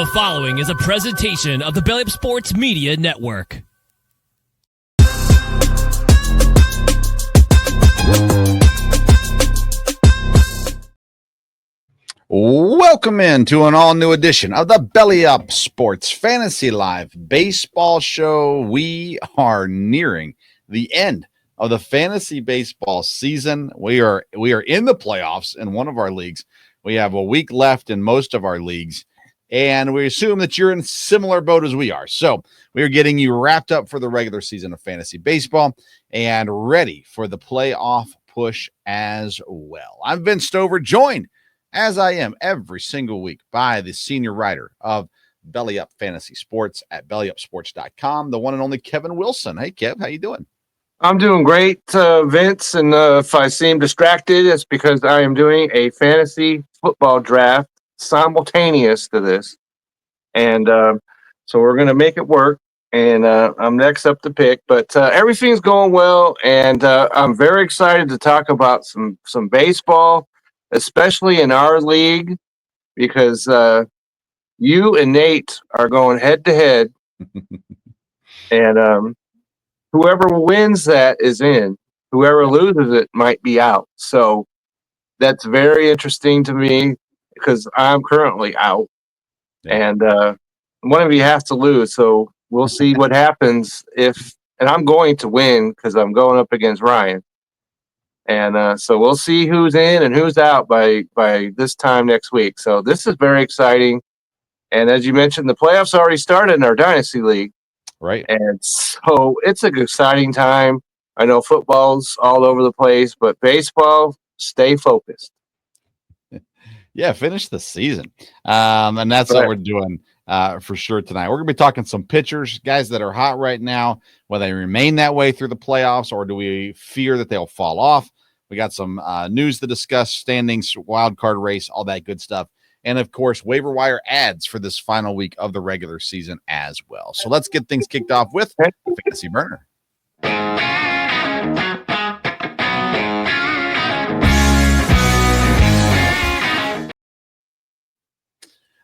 The following is a presentation of the Belly Up Sports Media Network. Welcome in to an all-new edition of the Belly Up Sports Fantasy Live Baseball Show. We are nearing the end of the fantasy baseball season. We are in the playoffs in one of our leagues. We have a week left in most of our leagues, and we assume that you're in a similar boat as we are. So we are getting you wrapped up for the regular season of fantasy baseball and ready for the playoff push as well. I'm Vince Stover, joined as I am every single week by the senior writer of Belly Up Fantasy Sports at bellyupsports.com, the one and only Kevin Wilson. Hey, Kev, how you doing? I'm doing great, Vince, and if I seem distracted, it's because I am doing a fantasy football draft simultaneous to this, and so we're going to make it work, and I'm next up to pick, but everything's going well, and I'm very excited to talk about some baseball, especially in our league, because you and Nate are going head-to-head, and whoever wins that is in. Whoever loses it might be out. So that's very interesting to me because I'm currently out. Yeah. And one of you has to lose. So we'll see what happens and I'm going to win because I'm going up against Ryan. And so we'll see who's in and who's out by this time next week. So this is very exciting. And as you mentioned, the playoffs already started in our Dynasty League. Right. And so it's an exciting time. I know football's all over the place, but baseball, stay focused. Yeah, finish the season. And that's what we're doing for sure tonight. We're going to be talking some pitchers, guys that are hot right now, whether they remain that way through the playoffs or do we fear that they'll fall off. We got some news to discuss, standings, wild card race, all that good stuff. And, of course, waiver wire ads for this final week of the regular season as well. So let's get things kicked off with Fantasy Burner.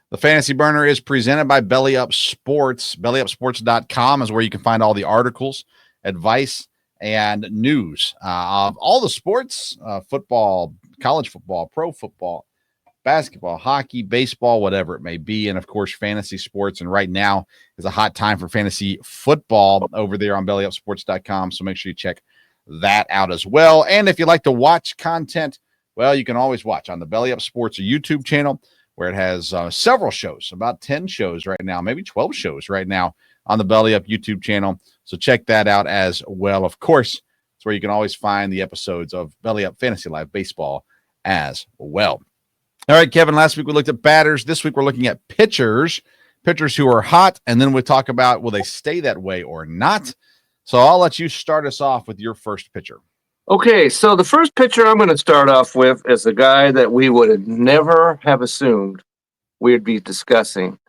The Fantasy Burner is presented by Belly Up Sports. BellyUpSports.com is where you can find all the articles, advice, and news of all the sports, football, college football, pro football, basketball, hockey, baseball, whatever it may be, and of course fantasy sports. And right now is a hot time for fantasy football over there on bellyupsports.com, so make sure you check that out as well. And if you like to watch content, well, you can always watch on the Belly Up Sports YouTube channel, where it has several shows, about 10 shows right now, maybe 12 shows right now on the Belly Up YouTube channel, so check that out as well. Of course, it's where you can always find the episodes of Belly Up Fantasy Live Baseball as well. All right, Kevin, last week we looked at batters. This week we're looking at pitchers who are hot, and then we talk about will they stay that way or not. So I'll let you start us off with your first pitcher. Okay, so the first pitcher I'm going to start off with is a guy that we would have never have assumed we'd be discussing.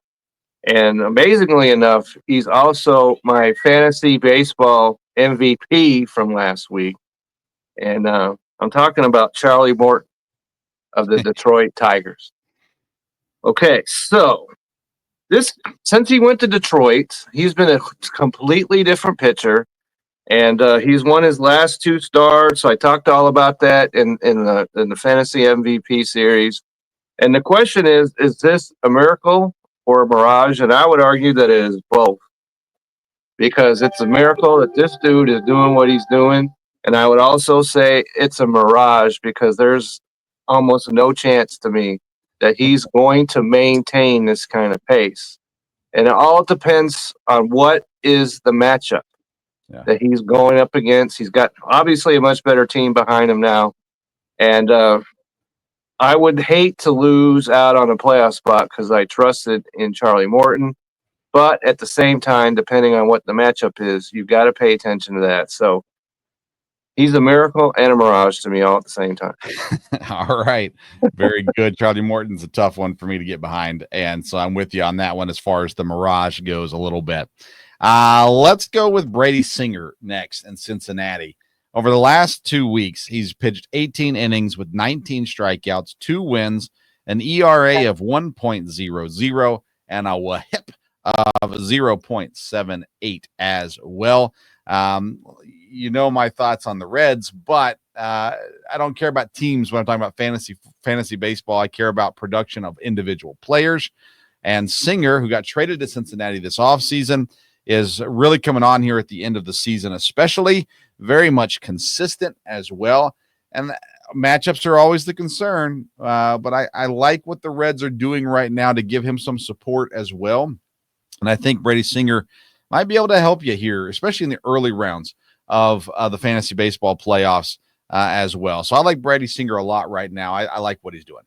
And amazingly enough, he's also my fantasy baseball MVP from last week. And I'm talking about Charlie Morton of the Detroit Tigers. Okay, so since he went to Detroit, he's been a completely different pitcher, and he's won his last two starts. So I talked all about that in the fantasy MVP series. And the question is this a miracle or a mirage? And I would argue that it is both, because it's a miracle that this dude is doing what he's doing, and I would also say it's a mirage because there's almost no chance to me that he's going to maintain this kind of pace. And it all depends on what is the matchup that he's going up against. He's got obviously a much better team behind him now. And I would hate to lose out on a playoff spot because I trusted in Charlie Morton. But at the same time, depending on what the matchup is, you've got to pay attention to that. So he's a miracle and a mirage to me all at the same time. All right. Very good. Charlie Morton's a tough one for me to get behind. And so I'm with you on that one as far as the mirage goes a little bit. Let's go with Brady Singer next in Cincinnati. Over the last 2 weeks, he's pitched 18 innings with 19 strikeouts, 2 wins, an ERA of 1.00, and a whip of 0.78 as well. You know my thoughts on the Reds, but I don't care about teams when I'm talking about fantasy baseball. I care about production of individual players. And Singer, who got traded to Cincinnati this offseason, is really coming on here at the end of the season, especially very much consistent as well. And matchups are always the concern, but I like what the Reds are doing right now to give him some support as well. And I think Brady Singer might be able to help you here, especially in the early rounds of the fantasy baseball playoffs as well. So I like Brady Singer a lot right now. I like what he's doing.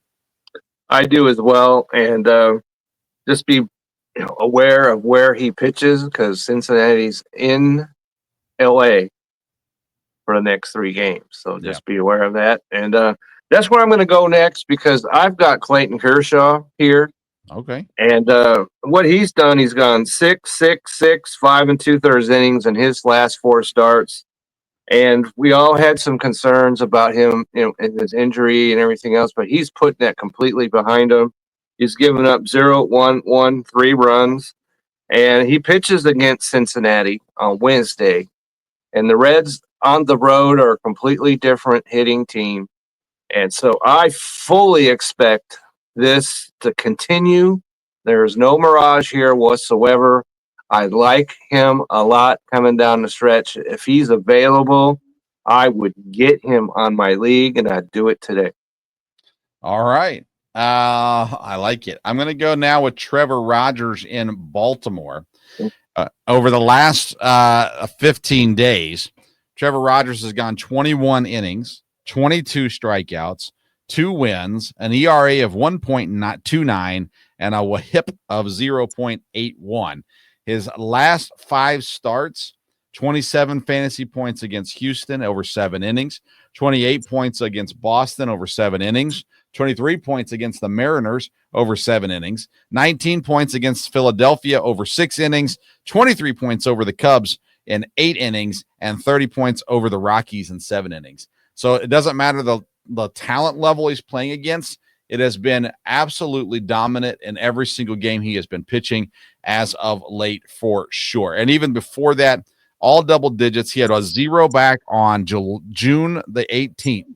I do as well. And just be aware of where he pitches, because Cincinnati's in LA for the next 3 games. So just be aware of that. And that's where I'm going to go next, because I've got Clayton Kershaw here. Okay. And what he's done, he's gone 6, 6, 6, 5 2/3 innings in his last 4 starts. And we all had some concerns about him, and his injury and everything else, but he's putting that completely behind him. He's given up 0, 1, 1, 3 runs. And he pitches against Cincinnati on Wednesday. And the Reds on the road are a completely different hitting team. And so I fully expect this to continue. There is no mirage here whatsoever. I like him a lot coming down the stretch. If he's available, I would get him on my league, and I'd do it today. All right. I like it. I'm going to go now with Trevor Rogers in Baltimore. Over the last 15 days, Trevor Rogers has gone 21 innings, 22 strikeouts, 2 wins, an ERA of 1.29, and a WHIP of 0.81. His last 5 starts, 27 fantasy points against Houston over 7 innings, 28 points against Boston over 7 innings, 23 points against the Mariners over 7 innings, 19 points against Philadelphia over 6 innings, 23 points over the Cubs in 8 innings, and 30 points over the Rockies in 7 innings. So it doesn't matter the talent level he's playing against. It has been absolutely dominant in every single game he has been pitching as of late, for sure. And even before that, all double digits. He had a 0 back on June the 18th.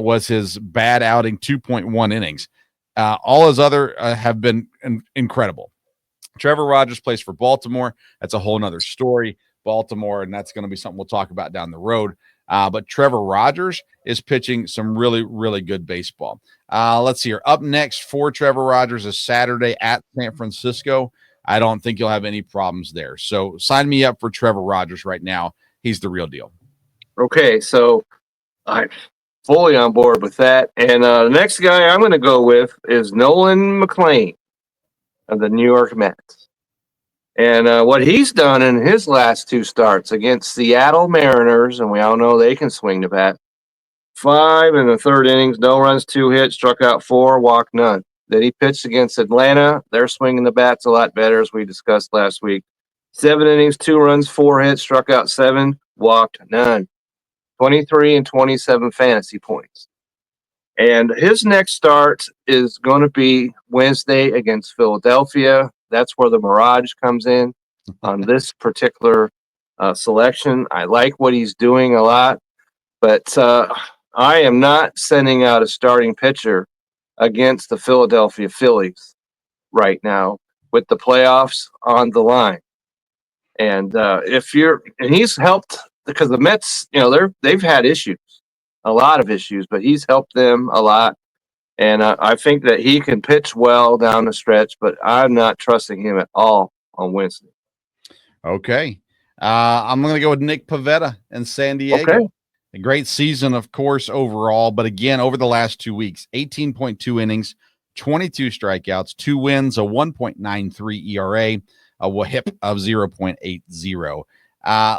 Was his bad outing, 2.1 innings. All his other have been incredible. Trevor Rogers plays for Baltimore. That's a whole nother story, Baltimore, and that's going to be something we'll talk about down the road. But Trevor Rogers is pitching some really, really good baseball. Let's see here. Up next for Trevor Rogers is Saturday at San Francisco. I don't think you'll have any problems there. So sign me up for Trevor Rogers right now. He's the real deal. Okay, so I'm fully on board with that. And the next guy I'm going to go with is Nolan McLean of the New York Mets. And what he's done in his last 2 starts against Seattle Mariners, and we all know they can swing the bat, 5 in the 3rd innings, no runs, 2 hits, struck out 4, walked none. Then he pitched against Atlanta. They're swinging the bats a lot better, as we discussed last week. 7 innings, 2 runs, 4 hits, struck out 7, walked none. 23 and 27 fantasy points. And his next start is going to be Wednesday against Philadelphia. That's where the mirage comes in on this particular selection. I like what he's doing a lot, but I am not sending out a starting pitcher against the Philadelphia Phillies right now with the playoffs on the line. And he's helped, because the Mets, they've had issues, a lot of issues, but he's helped them a lot. And I think that he can pitch well down the stretch, but I'm not trusting him at all on Wednesday. Okay. I'm going to go with Nick Pivetta in San Diego. Okay. A great season, of course, overall. But again, over the last 2 weeks, 18.2 innings, 22 strikeouts, 2 wins, a 1.93 ERA, a WHIP of 0.80.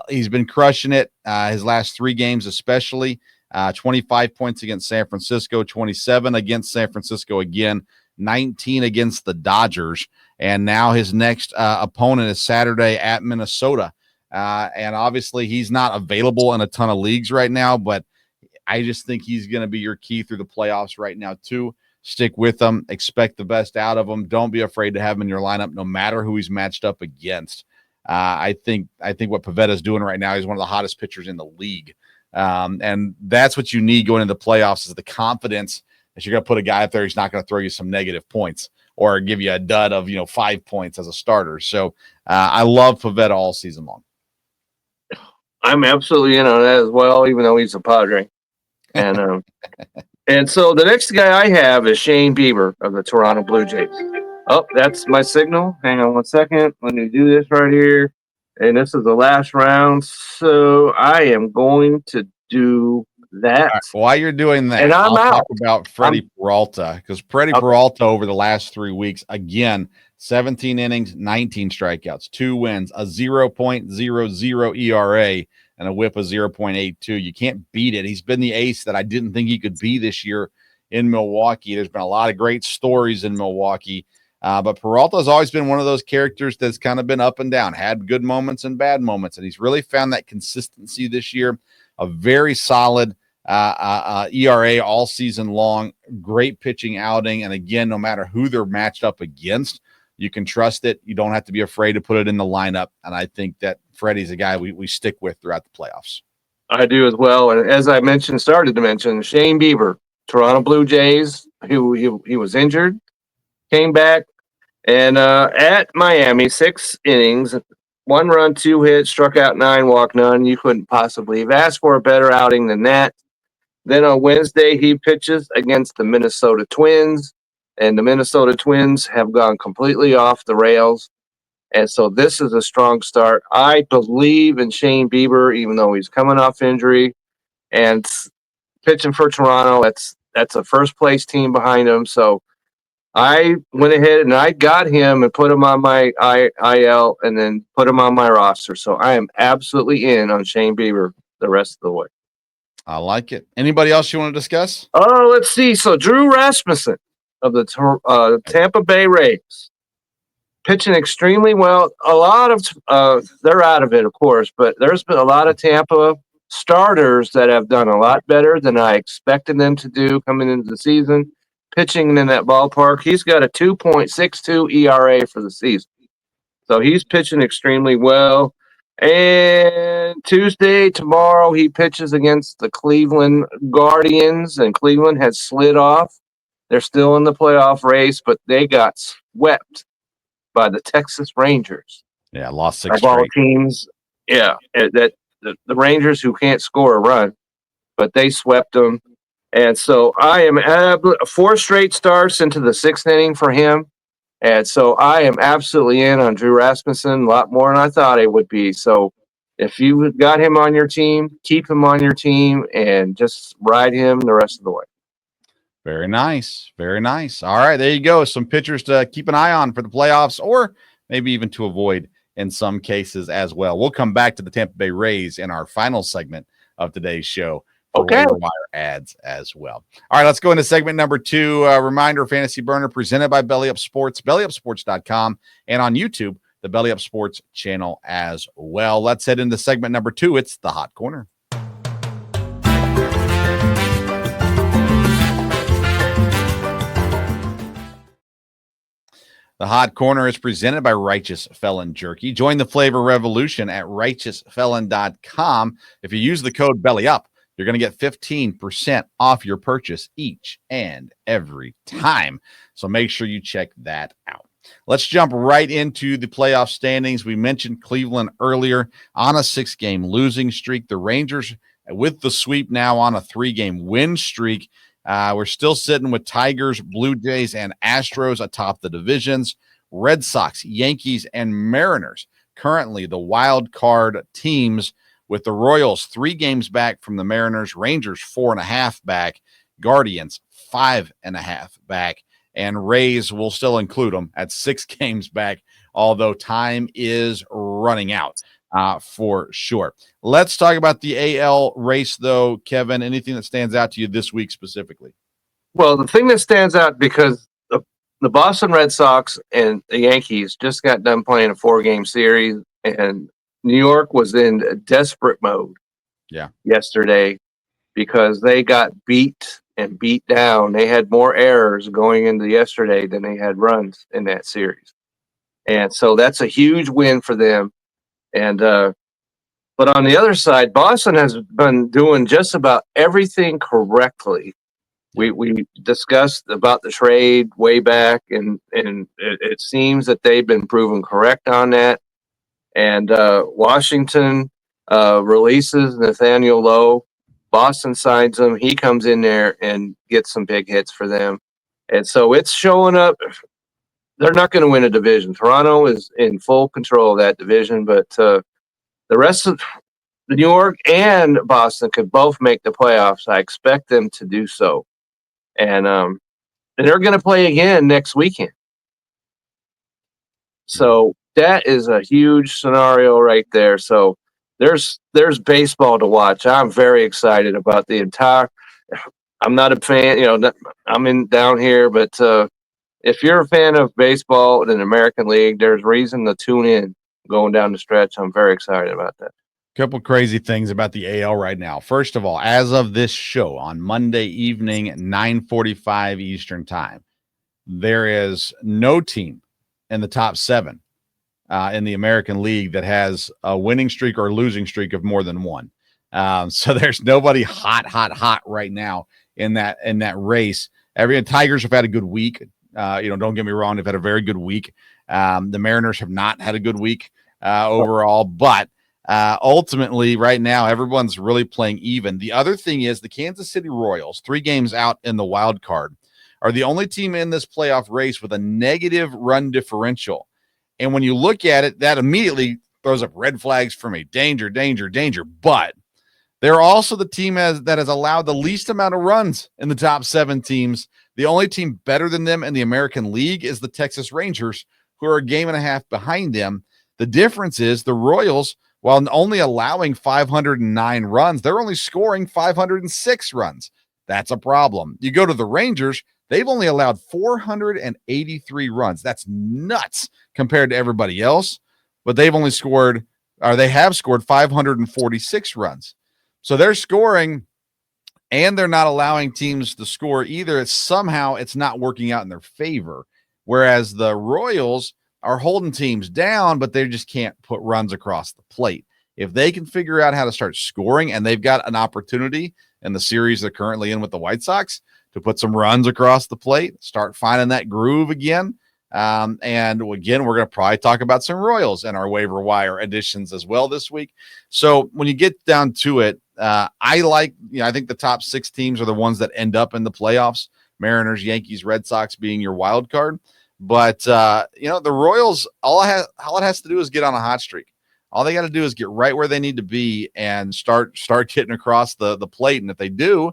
He's been crushing it his last 3 games, especially 25 points against San Francisco, 27 against San Francisco again, 19 against the Dodgers. And now his next opponent is Saturday at Minnesota. And obviously he's not available in a ton of leagues right now, but I just think he's going to be your key through the playoffs right now too. Stick with him. Expect the best out of him. Don't be afraid to have him in your lineup, no matter who he's matched up against. I think what Pavetta's doing right now, he's one of the hottest pitchers in the league. And that's what you need going into the playoffs is the confidence that you're going to put a guy up there who's not going to throw you some negative points or give you a dud of 5 points as a starter. So I love Pavetta all season long. I'm absolutely in on that as well, even though he's a Padre. And and so the next guy I have is Shane Bieber of the Toronto Blue Jays. Oh, that's my signal. Hang on one second. Let me do this right here. And this is the last round. So I am going to do that. Right, while you're doing that, and I'll talk about Freddie Peralta, because Peralta over the last 3 weeks, again, 17 innings, 19 strikeouts, 2 wins, a 0.00 ERA, and a whip of 0.82. You can't beat it. He's been the ace that I didn't think he could be this year in Milwaukee. There's been a lot of great stories in Milwaukee, but Peralta has always been one of those characters that's kind of been up and down, had good moments and bad moments, and he's really found that consistency this year. A very solid ERA all season long, great pitching outing, and again, no matter who they're matched up against, you can trust it. You don't have to be afraid to put it in the lineup, and I think that Freddie's a guy we stick with throughout the playoffs. I do as well, and as I started to mention, Shane Bieber, Toronto Blue Jays, who he was injured, came back, and at Miami, 6 innings, 1 run, 2 hits, struck out 9, walked none. You couldn't possibly have asked for a better outing than that. Then on Wednesday, he pitches against the Minnesota Twins, and the Minnesota Twins have gone completely off the rails. And so this is a strong start. I believe in Shane Bieber, even though he's coming off injury and pitching for Toronto. That's a first-place team behind him. So I went ahead and I got him and put him on my IL and then put him on my roster. So I am absolutely in on Shane Bieber the rest of the way. I like it. Anybody else you want to discuss? Oh, let's see. So Drew Rasmussen of the Tampa Bay Rays, pitching extremely well. A lot of they're out of it, of course, but there's been a lot of Tampa starters that have done a lot better than I expected them to do coming into the season. Pitching in that ballpark, he's got a 2.62 ERA for the season, so he's pitching extremely well. And tomorrow, he pitches against the Cleveland Guardians, and Cleveland has slid off. They're still in the playoff race, but they got swept by the Texas Rangers. Yeah, lost 6 of all straight teams. Yeah, the Rangers who can't score a run, but they swept them. And so I am 4 straight starts into the 6th inning for him. And so I am absolutely in on Drew Rasmussen, a lot more than I thought it would be. So if you got him on your team, keep him on your team and just ride him the rest of the way. Very nice. Very nice. All right, there you go. Some pitchers to keep an eye on for the playoffs or maybe even to avoid in some cases as well. We'll come back to the Tampa Bay Rays in our final segment of today's show. Okay. Waiver wire ads as well. All right, let's go into segment number 2. Reminder, Fantasy Burner presented by Belly Up Sports, bellyupsports.com, and on YouTube, the Belly Up Sports channel as well. Let's head into segment number 2. It's the Hot Corner. The Hot Corner is presented by Righteous Felon Jerky. Join the flavor revolution at righteousfelon.com. If you use the code BELLYUP, you're going to get 15% off your purchase each and every time. So make sure you check that out. Let's jump right into the playoff standings. We mentioned Cleveland earlier on a 6-game losing streak. The Rangers with the sweep now on a 3-game win streak. We're still sitting with Tigers, Blue Jays, and Astros atop the divisions. Red Sox, Yankees, and Mariners currently the wild card teams, with the Royals 3 games back from the Mariners, Rangers 4.5 back, Guardians 5.5 back, and Rays will still include them at 6 games back, although time is running out for sure. Let's talk about the AL race, though. Kevin, anything that stands out to you this week specifically? Well, the thing that stands out, because the Boston Red Sox and the Yankees just got done playing a 4-game series, and New York was in desperate mode yesterday because they got beat and beat down. They had more errors going into yesterday than they had runs in that series. And so that's a huge win for them. And but on the other side, Boston has been doing just about everything correctly. We discussed about the trade way back, and it seems that they've been proven correct on that. And Washington releases Nathaniel Lowe. Boston signs him. He comes in there and gets some big hits for them. And so it's showing up. They're not going to win a division. Toronto is in full control of that division, but the rest of New York and Boston could both make the playoffs. I expect them to do so. And they're going to play again next weekend. So that is a huge scenario right there. So there's baseball to watch. I'm very excited about the entire. I'm not a fan, I'm in down here, but if you're a fan of baseball in an American League, there's reason to tune in going down the stretch. I'm very excited about that. Couple crazy things about the AL right now. First of all, as of this show on Monday evening at 9:45 Eastern time, there is no team in the top 7 in the American League that has a winning streak or losing streak of more than one. So there's nobody hot right now in that race. Tigers have had a good week. Don't get me wrong, they've had a very good week. The Mariners have not had a good week overall, but ultimately right now everyone's really playing even. The other thing is the Kansas City Royals, 3 games out in the wild card, are the only team in this playoff race with a negative run differential. And when you look at it, that immediately throws up red flags for me. Danger. But they're also the team that has allowed the least amount of runs in the top 7 teams. The only team better than them in the American League is the Texas Rangers, who are a game and a half behind them. The difference is the Royals, while only allowing 509 runs, they're only scoring 506 runs. That's a problem. You go to the Rangers, they've only allowed 483 runs. That's nuts compared to everybody else, but they have scored 546 runs. So they're scoring and they're not allowing teams to score either. It's not working out in their favor. Whereas the Royals are holding teams down, but they just can't put runs across the plate. If they can figure out how to start scoring, and they've got an opportunity in the series they're currently in with the White Sox to put some runs across the plate, start finding that groove again. And again, we're going to probably talk about some Royals in our waiver wire additions as well this week. So when you get down to it, I think the top 6 teams are the ones that end up in the playoffs. Mariners, Yankees, Red Sox being your wild card. But, the Royals, all it has to do is get on a hot streak. All they got to do is get right where they need to be and start getting across the plate. And if they do,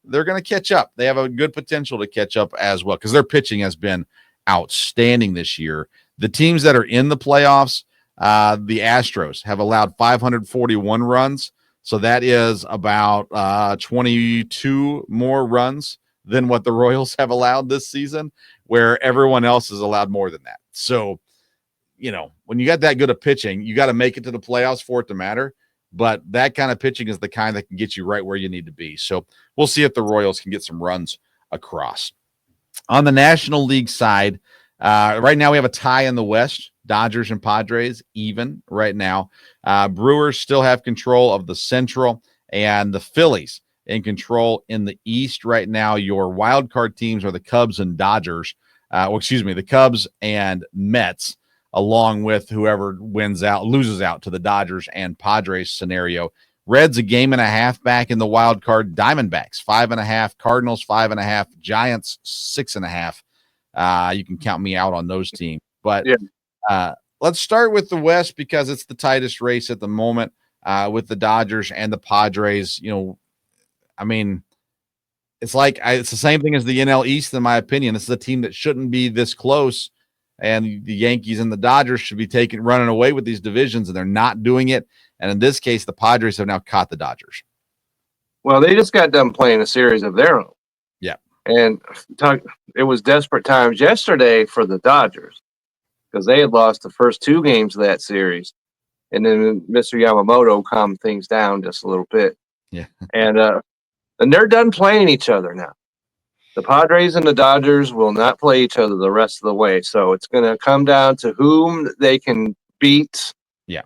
they're going to catch up. They have a good potential to catch up as well because their pitching has been outstanding this year. The teams that are in the playoffs, the Astros have allowed 541 runs. So that is about 22 more runs than what the Royals have allowed this season, where everyone else has allowed more than that. So, when you got that good of pitching, you got to make it to the playoffs for it to matter. But that kind of pitching is the kind that can get you right where you need to be. So we'll see if the Royals can get some runs across. On the National League side, right now we have a tie in the West. Dodgers and Padres even right now. Brewers still have control of the Central, and the Phillies in control in the East right now. Your wild card teams are the Cubs and Dodgers. The Cubs and Mets, along with whoever loses out to the Dodgers and Padres scenario. Reds a game and a half back in the wild card. Diamondbacks 5.5. Cardinals 5.5. Giants 6.5. You can count me out on those teams. But let's start with the West because it's the tightest race at the moment with the Dodgers and the Padres. It's the same thing as the NL East, in my opinion. This is a team that shouldn't be this close, and the Yankees and the Dodgers should be running away with these divisions, and they're not doing it. And in this case, the Padres have now caught the Dodgers. Well, they just got done playing a series of their own. Yeah. And it was desperate times yesterday for the Dodgers because they had lost the first 2 games of that series. And then Mr. Yamamoto calmed things down just a little bit. Yeah. And they're done playing each other now. The Padres and the Dodgers will not play each other the rest of the way. So it's going to come down to whom they can beat. Yeah.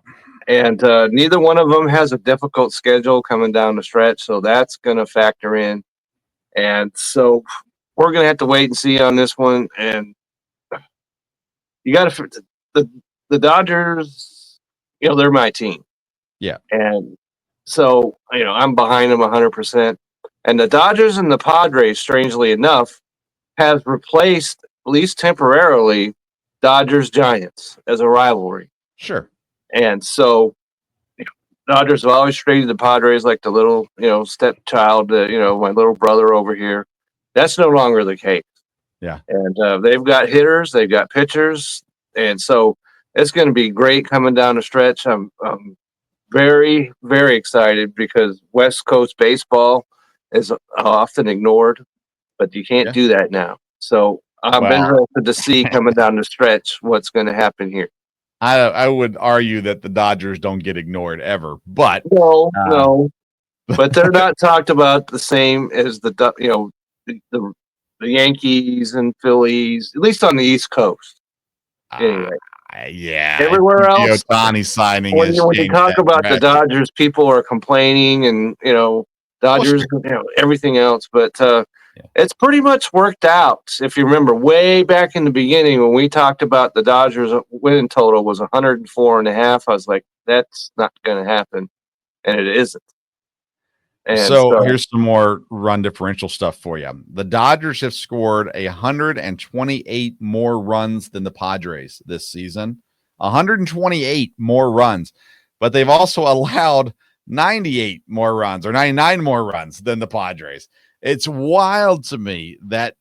And neither one of them has a difficult schedule coming down the stretch. So that's going to factor in. And so we're going to have to wait and see on this one. And you got to, the Dodgers, they're my team. Yeah. And so, I'm behind them 100%. And the Dodgers and the Padres, strangely enough, have replaced, at least temporarily, Dodgers-Giants as a rivalry. Sure. And so, Dodgers have always treated the Padres like the little, stepchild, my little brother over here. That's no longer the case. Yeah. And they've got hitters, they've got pitchers. And so it's going to be great coming down the stretch. I'm very, very excited because West Coast baseball is often ignored, but you can't do that now. So I'm interested to see coming down the stretch what's going to happen here. I would argue that the Dodgers don't get ignored ever, but no, but they're not talked about the same as the Yankees and Phillies, at least on the East Coast. Anyway. Yeah. Everywhere else, Ohtani signing when you talk about the Dodgers, people are complaining and, Dodgers, everything else. But it's pretty much worked out. If you remember way back in the beginning when we talked about the Dodgers win total was 104.5, I was like, that's not going to happen. And it isn't. And so here's some more run differential stuff for you. The Dodgers have scored 128 more runs than the Padres this season. 128 more runs, but they've also allowed 98 more runs or 99 more runs than the Padres. It's wild to me that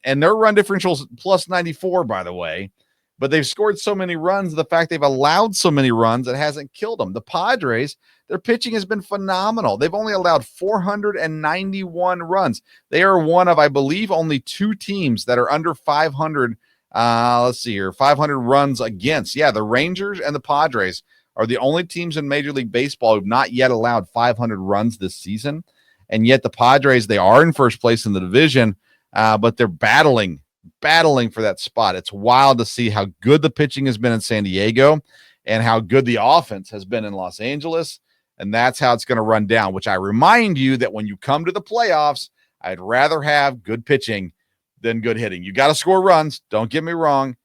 and their run differentials plus 94, by the way, but they've scored so many runs. The fact they've allowed so many runs, it hasn't killed them. The Padres, their pitching has been phenomenal. They've only allowed 491 runs. They are one of, I believe, only two teams that are under 500. Let's see here, 500 runs against. Yeah, the Rangers and the Padres are the only teams in Major League Baseball who've not yet allowed 500 runs this season. And yet the Padres, they are in first place in the division, but they're battling for that spot. It's wild to see how good the pitching has been in San Diego and how good the offense has been in Los Angeles. And that's how it's going to run down, which I remind you that when you come to the playoffs, I'd rather have good pitching than good hitting. You got to score runs. Don't get me wrong.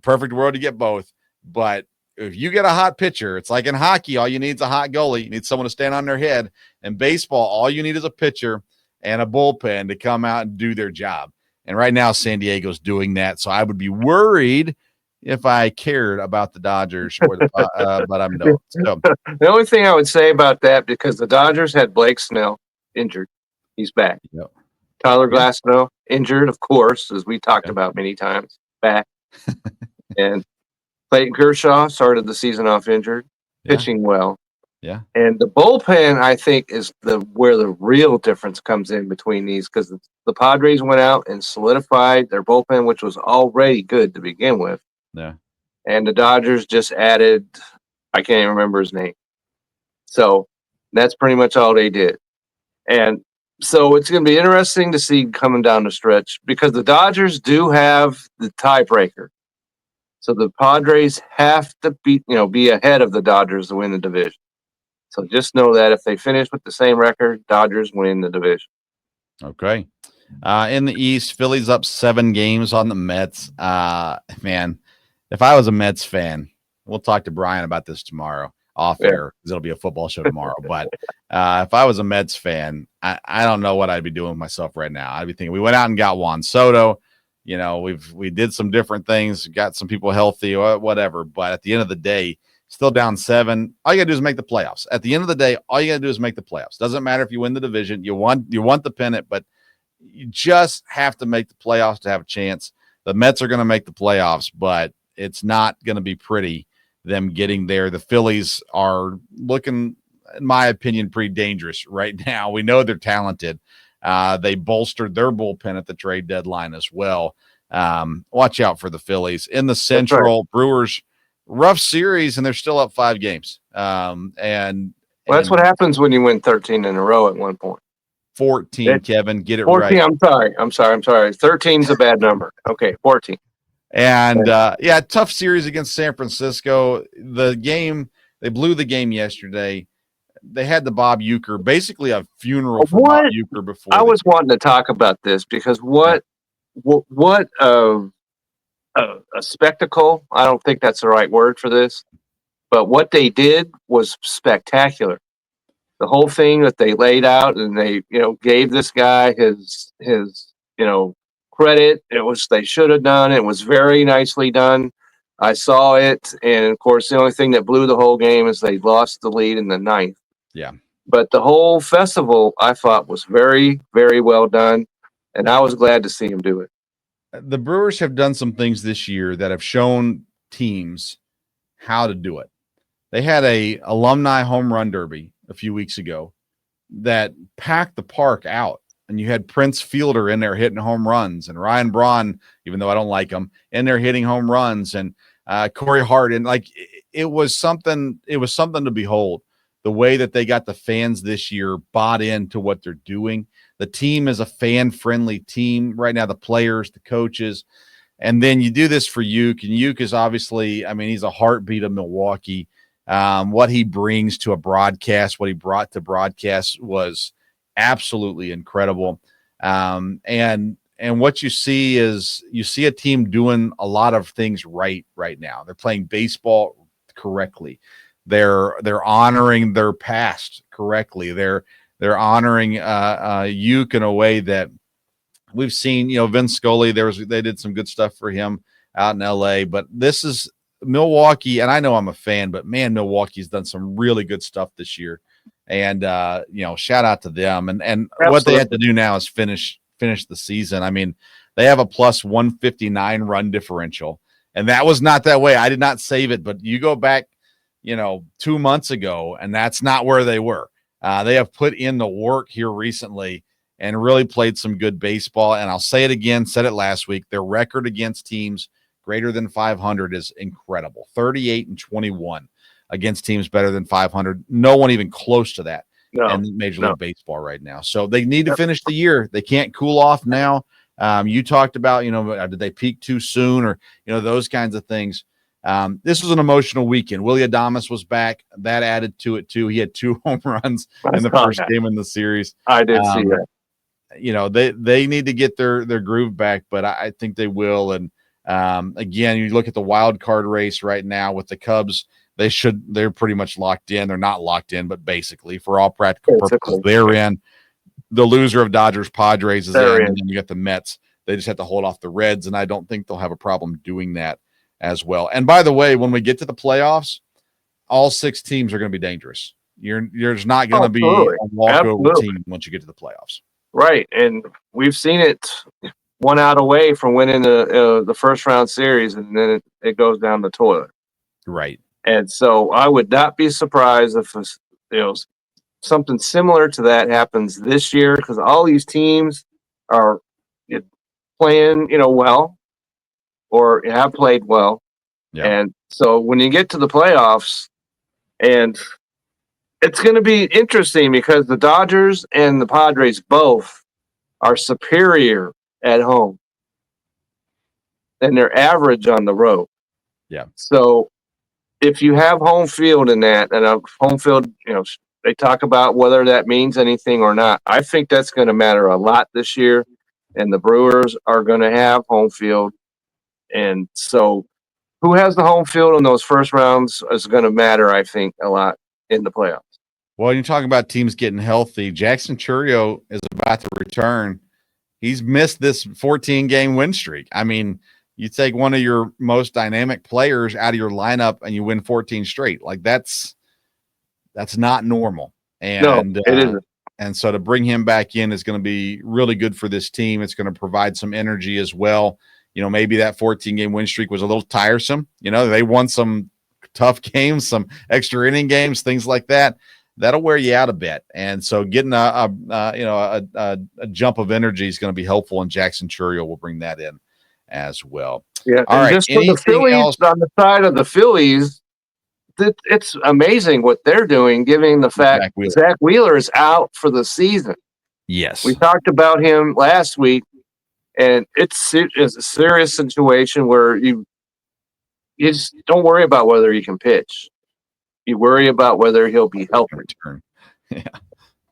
Perfect world to get both. But if you get a hot pitcher, it's like in hockey, all you need is a hot goalie. You need someone to stand on their head. In baseball, all you need is a pitcher and a bullpen to come out and do their job. And right now, San Diego's doing that. So I would be worried if I cared about the Dodgers, or but I'm not. So. The only thing I would say about that, because the Dodgers had Blake Snell injured. He's back. Yep. Tyler Glasnow injured, of course, as we talked about many times, back. And Clayton Kershaw started the season off injured, pitching well. Yeah. And the bullpen, I think, is where the real difference comes in between these, because the Padres went out and solidified their bullpen, which was already good to begin with. Yeah. And the Dodgers just added, I can't even remember his name. So that's pretty much all they did. And so it's going to be interesting to see coming down the stretch, because the Dodgers do have the tiebreaker. So the Padres have to be ahead of the Dodgers to win the division. So just know that if they finish with the same record, Dodgers win the division. Okay. In the East, Phillies up 7 games on the Mets. Man, if I was a Mets fan, we'll talk to Brian about this tomorrow off air, because it'll be a football show tomorrow. But if I was a Mets fan, I don't know what I'd be doing with myself right now. I'd be thinking, we went out and got Juan Soto. We did some different things, got some people healthy or whatever. But at the end of the day, still down 7. All you got to do is make the playoffs. At the end of the day, all you got to do is make the playoffs. Doesn't matter if you win the division. You want the pennant, but you just have to make the playoffs to have a chance. The Mets are going to make the playoffs, but it's not going to be pretty, them getting there. The Phillies are looking, in my opinion, pretty dangerous right now. We know they're talented. They bolstered their bullpen at the trade deadline as well. Watch out for the Phillies. In the Central, Brewers, rough series, and they're still up 5 games. That's what happens when you win 13 in a row at one point. 14, Kevin. Get it 14. right. I'm sorry. 13's a bad number. Okay, 14. And tough series against San Francisco. They blew the game yesterday. They had the Bob Uecker, basically a funeral for Bob Uecker before. I was wanting to talk about this because what a spectacle. I don't think that's the right word for this, but what they did was spectacular. The whole thing that they laid out and they, gave this guy his credit. They should have done. It was very nicely done. I saw it. And of course, the only thing that blew the whole game is they lost the lead in the ninth. Yeah. But the whole festival, I thought, was very, very well done. And I was glad to see him do it. The Brewers have done some things this year that have shown teams how to do it. They had a alumni home run derby a few weeks ago that packed the park out, and you had Prince Fielder in there hitting home runs, and Ryan Braun, even though I don't like him, in there hitting home runs, and Corey Hart, and it was something to behold. The way that they got the fans this year bought into what they're doing. The team is a fan-friendly team right now, the players, the coaches. And then you do this for Uke, and Uke is obviously, he's a heartbeat of Milwaukee. What he brings to a broadcast, what he brought to broadcast was absolutely incredible. And what you see is a team doing a lot of things right now. They're playing baseball correctly. They're honoring their past correctly. They're honoring Uke in a way that we've seen. Vince Scully, they did some good stuff for him out in LA, but this is Milwaukee, and I know I'm a fan, but man, Milwaukee's done some really good stuff this year. And shout out to them. And Absolutely. What they have to do now is finish the season. They have a plus 159 run differential, and that was not that way. I did not save it, but you go back 2 months ago, and that's not where they were. They have put in the work here recently and really played some good baseball. And I'll say it again, said it last week, their record against teams greater than 500 is incredible. 38-21 against teams better than 500. No one even close to that in Major League Baseball right now. So they need to finish the year. They can't cool off now. You talked about, did they peak too soon or, those kinds of things. This was an emotional weekend. Willie Adames was back. That added to it too. He had 2 home runs in the first game in the series. I did see that. They need to get their groove back, but I think they will. And again, you look at the wild card race right now with the Cubs. They're pretty much locked in. They're not locked in, but basically for all practical purposes, they're in. The loser of Dodgers Padres is in, and then you got the Mets. They just have to hold off the Reds, and I don't think they'll have a problem doing that as well. And by the way, when we get to the playoffs, all 6 teams are going to be dangerous. There's not going to be a walkover team once you get to the playoffs. Right, and we've seen it 1 out away from winning the first round series, and then it goes down the toilet. Right. And so I would not be surprised if something similar to that happens this year, because all these teams are playing well, or have played well. Yeah. And so when you get to the playoffs, and it's going to be interesting because the Dodgers and the Padres both are superior at home and they're average on the road. Yeah. So if you have home field in that, and home field, they talk about whether that means anything or not. I think that's going to matter a lot this year, and the Brewers are going to have home field. And so who has the home field in those first rounds is going to matter, I think, a lot in the playoffs. Well, you're talking about teams getting healthy. Jackson Chourio is about to return. He's missed this 14-game win streak. You take one of your most dynamic players out of your lineup and you win 14 straight. That's not normal. And, no, it isn't. And so to bring him back in is going to be really good for this team. It's going to provide some energy as well. Maybe that 14-game win streak was a little tiresome. They won some tough games, some extra inning games, things like that. That'll wear you out a bit. And so getting a jump of energy is going to be helpful, and Jackson Chourio will bring that in as well. Yeah. All right. Just for the Phillies, on the side of the Phillies, it's amazing what they're doing, given the fact Zach Wheeler is out for the season. Yes. We talked about him last week, and it's a serious situation where you just don't worry about whether he can pitch. You worry about whether he'll be healthy. Return. Yeah.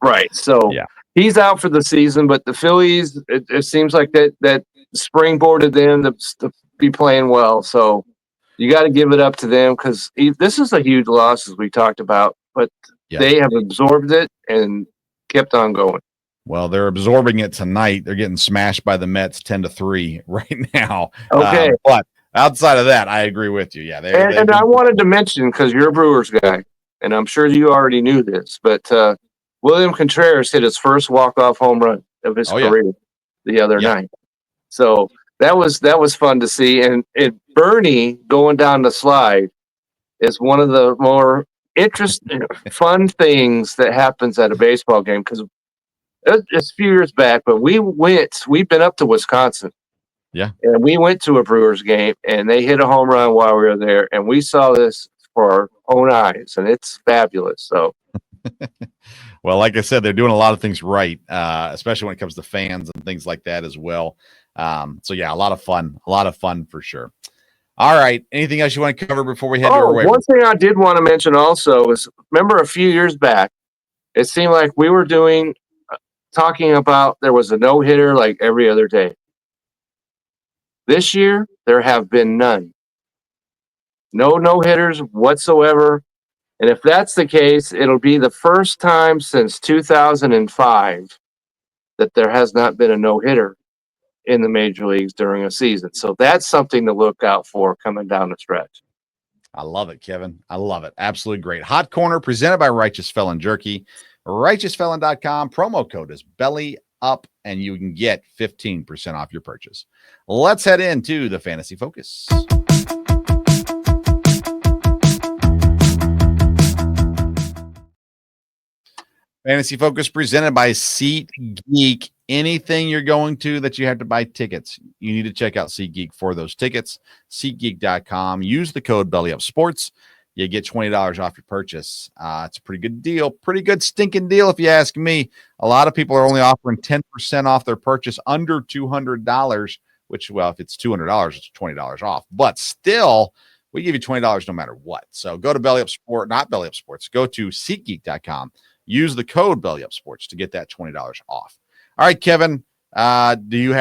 Right. So Yeah. he's out for the season, but the Phillies, it seems like that springboarded them to be playing well. So you got to give it up to them because this is a huge loss, as we talked about, but they have absorbed it and kept on going. Well, they're absorbing it tonight. They're getting smashed by the Mets 10-3 right now. Okay. But outside of that, I agree with you. Yeah. And I wanted to mention, because you're a Brewers guy, and I'm sure you already knew this, but William Contreras hit his first walk-off home run of his career the other night. So that was fun to see. And Bernie going down the slide is one of the more interesting, fun things that happens at a baseball game, because it's a few years back, but we've been up to Wisconsin. Yeah. And we went to a Brewers game, and they hit a home run while we were there, and we saw this for our own eyes, and it's fabulous. So, well, like I said, they're doing a lot of things right, especially when it comes to fans and things like that as well. So yeah, a lot of fun for sure. All right. Anything else you want to cover before we head to our waiver? One thing I did want to mention also is, remember a few years back, it seemed like we were talking about there was a no-hitter like every other day. This year, there have been none. No no-hitters whatsoever. And if that's the case, it'll be the first time since 2005 that there has not been a no-hitter in the major leagues during a season. So that's something to look out for coming down the stretch. I love it, Kevin. I love it. Absolutely great. Hot Corner presented by Righteous Felon Jerky. RighteousFelon.com. Promo code is belly up, and you can get 15% off your purchase. Let's head into the Fantasy Focus. Fantasy Focus presented by SeatGeek. Anything you're going to that you have to buy tickets, you need to check out SeatGeek for those tickets. SeatGeek.com. Use the code BellyUpSports. You get $20 off your purchase. It's a pretty good deal. Pretty good stinking deal, if you ask me. A lot of people are only offering 10% off their purchase under $200, which, well, if it's $200, it's $20 off. But still, we give you $20 no matter what. So go to not Belly Up Sports. Go to SeatGeek.com. Use the code BellyUpSports to get that $20 off. All right, Kevin, do you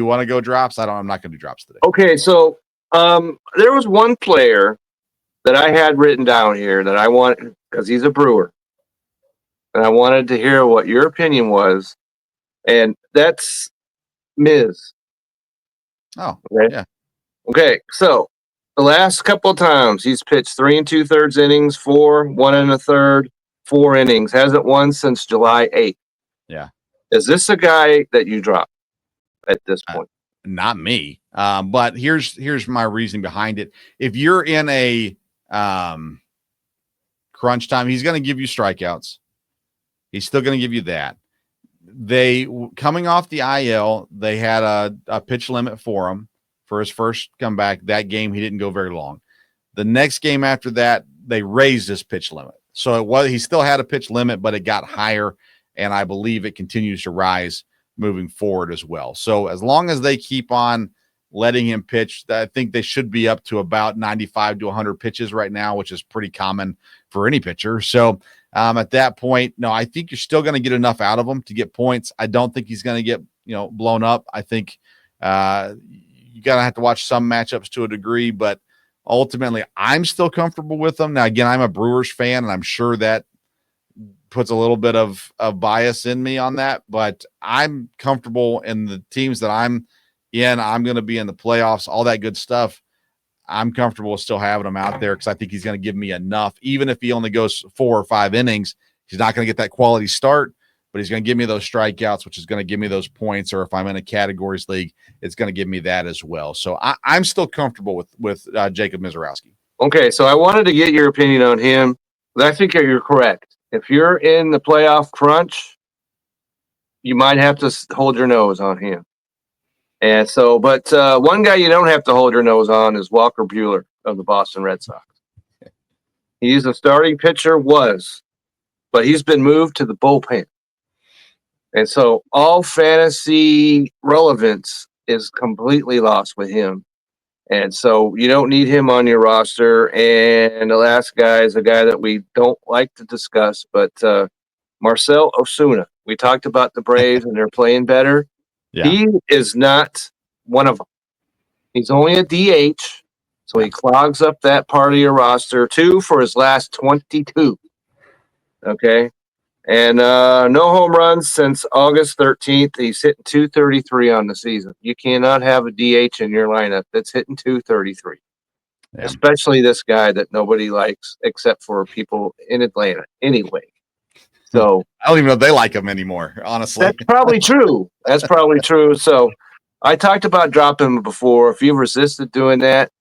want to go drops? I'm not going to do drops today. Okay, so there was one player that I had written down here that I want, because he's a Brewer, and I wanted to hear what your opinion was, and that's Miz. Oh, okay? Yeah. Okay, so the last couple of times he's pitched 3 2/3 innings, 4, 1 1/3, 4 innings. Hasn't won since July 8th. Yeah. Is this a guy that you drop at this point? Not me. But here's my reasoning behind it. If you're in a crunch time, he's going to give you strikeouts. He's still going to give you that. They coming off the IL, they had a pitch limit for him for his first comeback. That game, he didn't go very long. The next game after that, they raised his pitch limit. So he still had a pitch limit, but it got higher. And I believe it continues to rise moving forward as well. So as long as they keep on letting him pitch, I think they should be up to about 95 to 100 pitches right now, which is pretty common for any pitcher. So at that point, no, I think you're still going to get enough out of him to get points. I don't think he's going to get blown up. I think you're going to have to watch some matchups to a degree, but ultimately I'm still comfortable with him. Now, again, I'm a Brewers fan, and I'm sure that puts a little bit of bias in me on that, but I'm comfortable in the teams that I'm in. I'm going to be in the playoffs, all that good stuff. I'm comfortable with still having him out there because I think he's going to give me enough. Even if he only goes 4 or 5 innings, he's not going to get that quality start, but he's going to give me those strikeouts, which is going to give me those points. Or if I'm in a categories league, it's going to give me that as well. So I'm still comfortable with Jacob Mizorowski. Okay, so I wanted to get your opinion on him. I think you're correct. If you're in the playoff crunch, you might have to hold your nose on him. And so, but one guy you don't have to hold your nose on is Walker Buehler of the Boston Red Sox. He's a starting pitcher, but he's been moved to the bullpen. And so all fantasy relevance is completely lost with him. And so you don't need him on your roster. And the last guy is a guy that we don't like to discuss, but Marcell Ozuna. We talked about the Braves and they're playing better. Yeah. He is not one of them. He's only a DH, so he clogs up that part of your roster. 2 for his last 22. Okay. And no home runs since August 13th. He's hitting 233 on the season. You cannot have a DH in your lineup that's hitting 233, especially this guy that nobody likes except for people in Atlanta anyway. So I don't even know if they like him anymore, honestly. that's probably true. That's probably true. So I talked about dropping him before. If you've resisted doing that,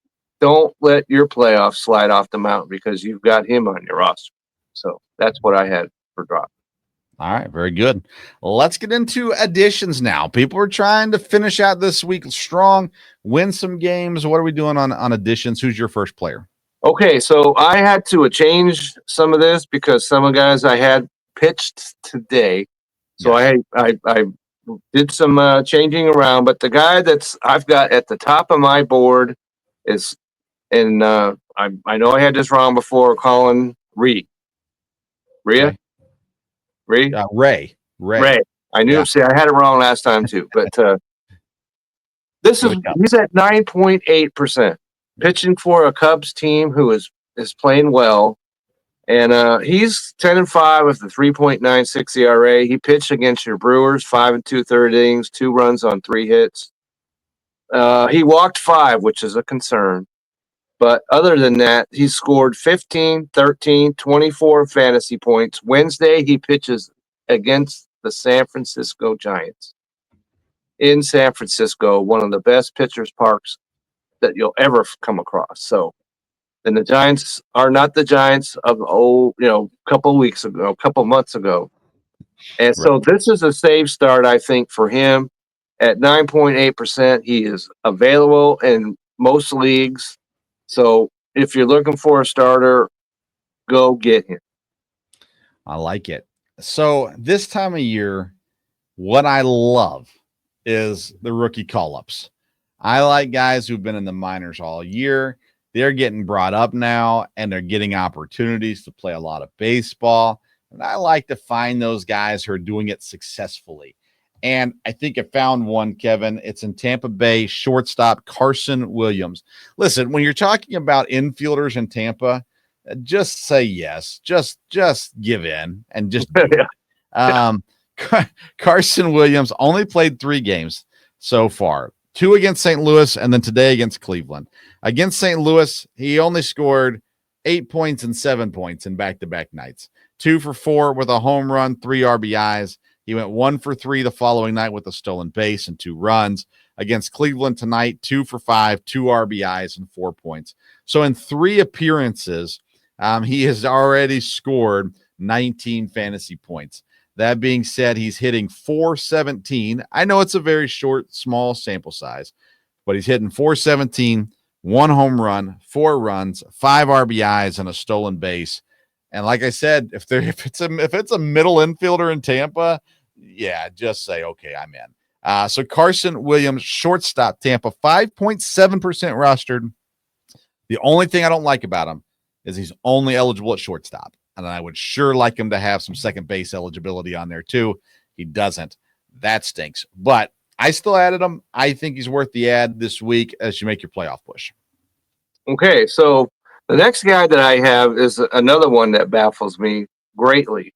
don't let your playoffs slide off the mountain because you've got him on your roster. So that's what I had for drop. All right, very good. Let's get into additions now. People are trying to finish out this week strong, win some games. What are we doing on additions? Who's your first player? Okay, so I had to change some of this because some of the guys I had pitched today. So I did some changing around, but the guy that's I've got at the top of my board is, and I know I had this wrong before, Colin Reed. Okay. Ray. I knew. Yeah. See, I had it wrong last time too, but he's at 9.8%, pitching for a Cubs team who is playing well. And he's 10-5 with the 3.96 ERA. He pitched against your Brewers, 5 2/3 innings, 2 runs on 3 hits. He walked 5, which is a concern. But other than that, he scored 15, 13, 24 fantasy points. Wednesday, he pitches against the San Francisco Giants. In San Francisco, one of the best pitchers parks that you'll ever come across. So, and the Giants are not the Giants of a couple months ago. And so this is a safe start, I think, for him. At 9.8%, he is available in most leagues. So if you're looking for a starter, go get him. I like it. So this time of year, what I love is the rookie call-ups. I like guys who've been in the minors all year. They're getting brought up now, and they're getting opportunities to play a lot of baseball. And I like to find those guys who are doing it successfully. And I think I found one, Kevin. It's in Tampa Bay, shortstop Carson Williams. Listen, when you're talking about infielders in Tampa, just say yes. Just give in and just do it. Carson Williams only played 3 games so far. 2 against St. Louis, and then today against Cleveland. Against St. Louis, he only scored 8 points and 7 points in back-to-back nights. 2 for 4 with a home run, 3 RBIs. He went 1 for 3 the following night with a stolen base and 2 runs. Against Cleveland tonight, 2 for 5, 2 RBIs, and 4 points. So in 3 appearances, he has already scored 19 fantasy points. That being said, he's hitting .417. I know it's a very short, small sample size, but he's hitting .417, 1 home run, 4 runs, 5 RBIs, and a stolen base. And like I said, if it's a middle infielder in Tampa, yeah, just say, okay, I'm in. So Carson Williams, shortstop, Tampa, 5.7% rostered. The only thing I don't like about him is he's only eligible at shortstop. And I would sure like him to have some second base eligibility on there too. He doesn't. That stinks. But I still added him. I think he's worth the add this week as you make your playoff push. Okay, so the next guy that I have is another one that baffles me greatly.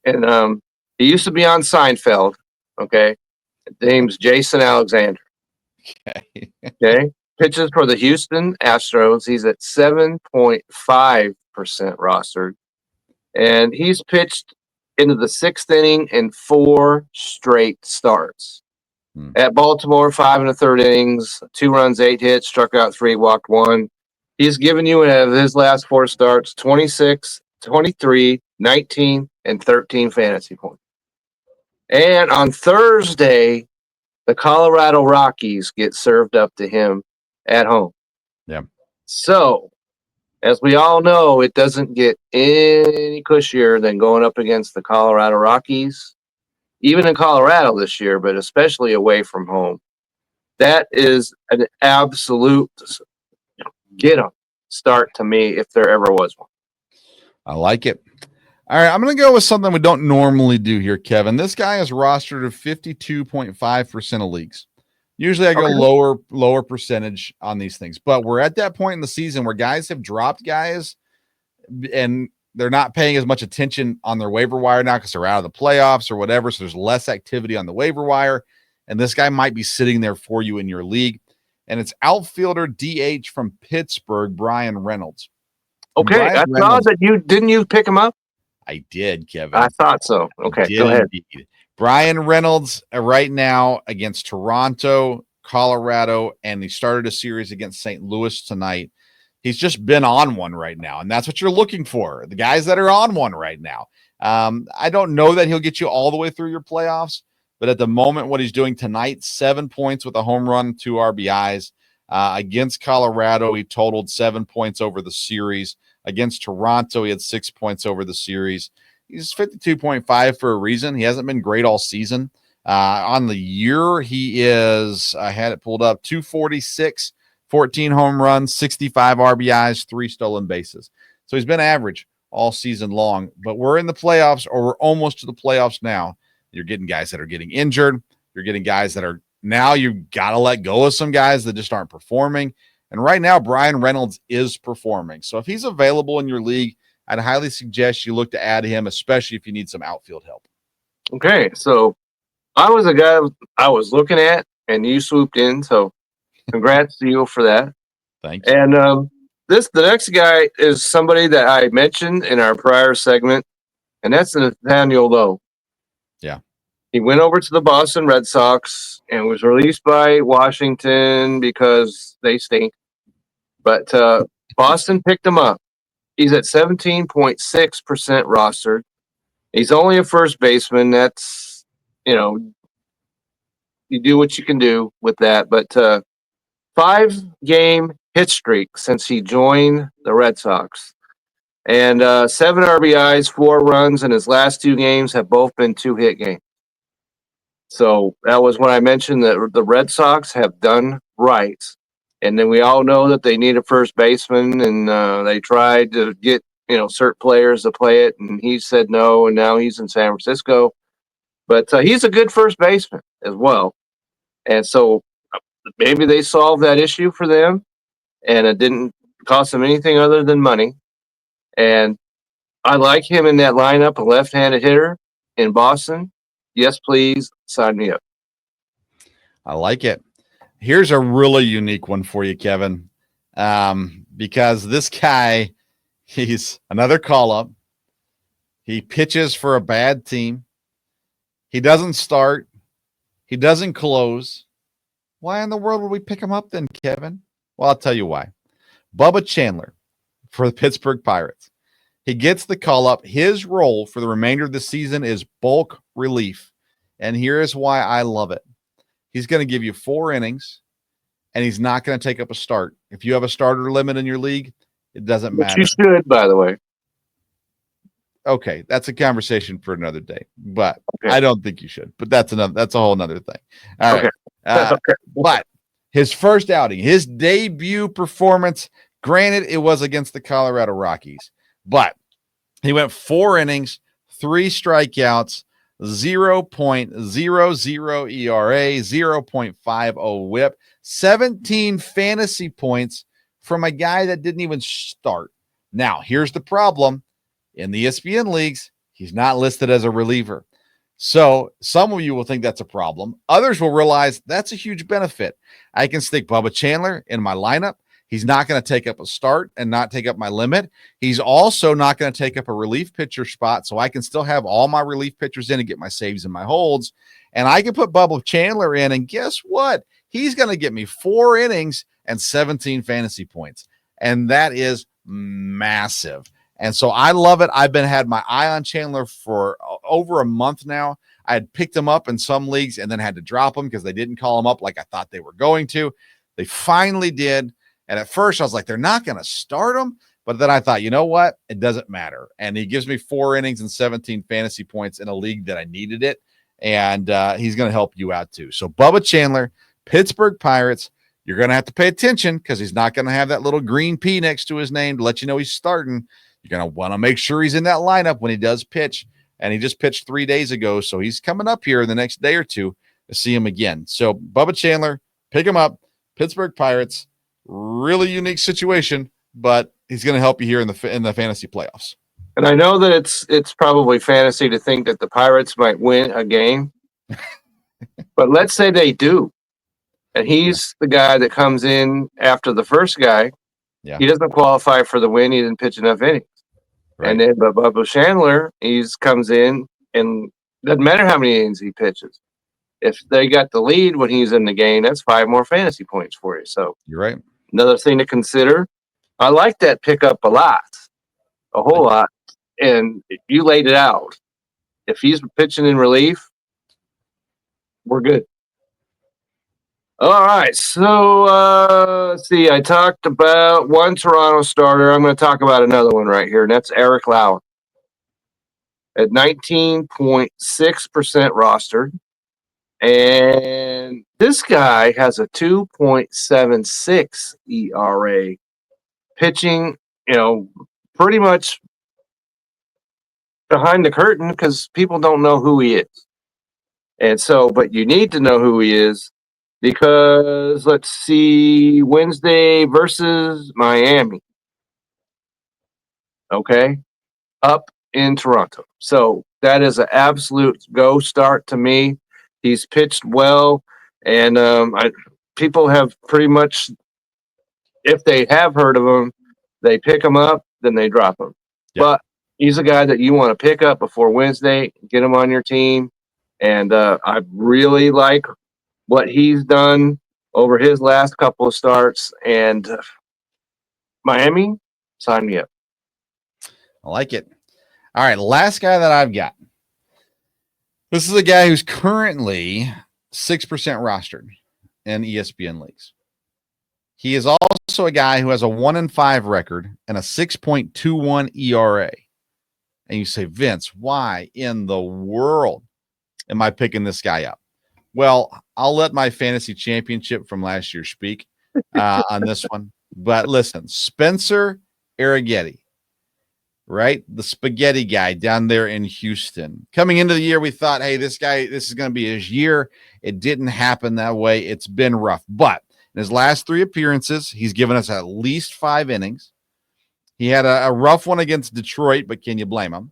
And he used to be on Seinfeld, okay? His name's Jason Alexander. Okay. Pitches for the Houston Astros. He's at 7.5% rostered. And he's pitched into the 6th inning in 4 straight starts. At Baltimore, 5 1/3 innings, 2 runs, 8 hits, struck out 3, walked 1. He's given you in his last 4 starts 26, 23, 19, and 13 fantasy points. And on Thursday, the Colorado Rockies get served up to him at home. Yeah. So, as we all know, it doesn't get any cushier than going up against the Colorado Rockies. even in Colorado this year, but especially away from home. That is an absolute get 'em start to me if there ever was one. I like it. All right, I'm going to go with something we don't normally do here, Kevin. This guy is rostered at 52.5% of leagues. Usually I go lower percentage on these things, but we're at that point in the season where guys have dropped guys and they're not paying as much attention on their waiver wire now because they're out of the playoffs or whatever. So there's less activity on the waiver wire. And this guy might be sitting there for you in your league. And it's outfielder DH from Pittsburgh, Brian Reynolds. Okay, I saw that you pick him up? I did, Kevin. I thought so. Okay, go ahead. Indeed. Brian Reynolds right now against Toronto, Colorado, and he started a series against St. Louis tonight. He's just been on one right now, and that's what you're looking for, the guys that are on one right now. I don't know that he'll get you all the way through your playoffs, but at the moment, what he's doing tonight, 7 points with a home run, 2 RBIs. Against Colorado, he totaled 7 points over the series. Against Toronto, he had 6 points over the series. He's 52.5 for a reason. He hasn't been great all season. On the year, he is, I had it pulled up, 246, 14 home runs, 65 RBIs, 3 stolen bases. So he's been average all season long, but we're in the playoffs, or we're almost to the playoffs now. You're getting guys that are getting injured. You're getting guys that are, now you've got to let go of some guys that just aren't performing. And right now, Brian Reynolds is performing. So if he's available in your league, I'd highly suggest you look to add him, especially if you need some outfield help. Okay, so I was a guy I was looking at, and you swooped in. So congrats to you for that. Thank you. And the next guy is somebody that I mentioned in our prior segment, and that's Nathaniel Lowe. Yeah. He went over to the Boston Red Sox and was released by Washington because they stink. But Boston picked him up. He's at 17.6% rostered. He's only a first baseman. That's, you do what you can do with that. But 5-game hit streak since he joined the Red Sox. And 7 RBIs, 4 runs, and his last 2 games have both been 2-hit games. So that was when I mentioned that the Red Sox have done right. And then we all know that they need a first baseman, and they tried to get, certain players to play it, and he said no, and now he's in San Francisco. But he's a good first baseman as well. And so maybe they solved that issue for them, and it didn't cost them anything other than money. And I like him in that lineup, a left-handed hitter in Boston. Yes, please sign me up. I like it. Here's a really unique one for you, Kevin, because this guy, he's another call-up. He pitches for a bad team. He doesn't start. He doesn't close. Why in the world would we pick him up then, Kevin? Well, I'll tell you why. Bubba Chandler for the Pittsburgh Pirates. He gets the call-up. His role for the remainder of the season is bulk relief, and here is why I love it. He's going to give you 4 innings, and he's not going to take up a start. If you have a starter limit in your league, it doesn't matter. You should, by the way. Okay, that's a conversation for another day, but okay. I don't think you should. But that's a whole nother thing. All right. Okay. But his first outing, his debut performance, granted, it was against the Colorado Rockies, but he went 4 innings, 3 strikeouts, 0.00 ERA, 0.50 whip, 17 fantasy points from a guy that didn't even start. Now, here's the problem. In the ESPN leagues, he's not listed as a reliever. So some of you will think that's a problem. Others will realize that's a huge benefit. I can stick Bubba Chandler in my lineup. He's not going to take up a start and not take up my limit. He's also not going to take up a relief pitcher spot, so I can still have all my relief pitchers in and get my saves and my holds. And I can put Bubba Chandler in, and guess what? He's going to get me 4 innings and 17 fantasy points. And that is massive. And so I love it. I've had my eye on Chandler for over a month now. I had picked him up in some leagues and then had to drop him because they didn't call him up like I thought they were going to. They finally did. And at first I was like, they're not going to start him. But then I thought, you know what? It doesn't matter. And he gives me 4 innings and 17 fantasy points in a league that I needed it. and he's going to help you out too. So Bubba Chandler, Pittsburgh Pirates. You're going to have to pay attention because he's not going to have that little green P next to his name to let you know he's starting. You're going to want to make sure he's in that lineup when he does pitch. And he just pitched 3 days ago, so he's coming up here in the next day or two to see him again. So Bubba Chandler, pick him up. Pittsburgh Pirates, really unique situation, but he's going to help you here in the fantasy playoffs. And I know that it's probably fantasy to think that the Pirates might win a game, but let's say they do, and he's the guy that comes in after the first guy. Yeah. He doesn't qualify for the win. He didn't pitch enough innings. Right. And then Bubba Chandler, comes in, and doesn't matter how many innings he pitches. If they got the lead when he's in the game, that's 5 more fantasy points for you. So you're right. Another thing to consider. I like that pickup a lot, a whole lot. And you laid it out. If he's pitching in relief, we're good. All right. So let's see. I talked about one Toronto starter. I'm going to talk about another one right here, and that's Eric Lauer at 19.6% rostered. And this guy has a 2.76 ERA, pitching, pretty much behind the curtain because people don't know who he is. And so, but you need to know who he is because let's see, Wednesday versus Miami. Okay. Up in Toronto. So that is an absolute go start to me. He's pitched well, and people have pretty much, if they have heard of him, they pick him up, then they drop him. Yep. But he's a guy that you want to pick up before Wednesday, get him on your team, and I really like what he's done over his last couple of starts, and Miami, sign me up. I like it. All right, last guy that I've got. This is a guy who's currently 6% rostered in ESPN leagues. He is also a guy who has a 1-5 record and a 6.21 ERA. And you say, Vince, why in the world am I picking this guy up? Well, I'll let my fantasy championship from last year speak on this one. But listen, Spencer Arrogetti, right? The spaghetti guy down there in Houston. Coming into the year, we thought, hey, this is going to be his year. It didn't happen that way. It's been rough. But in his last 3 appearances, he's given us at least 5 innings. He had a rough one against Detroit, but can you blame him?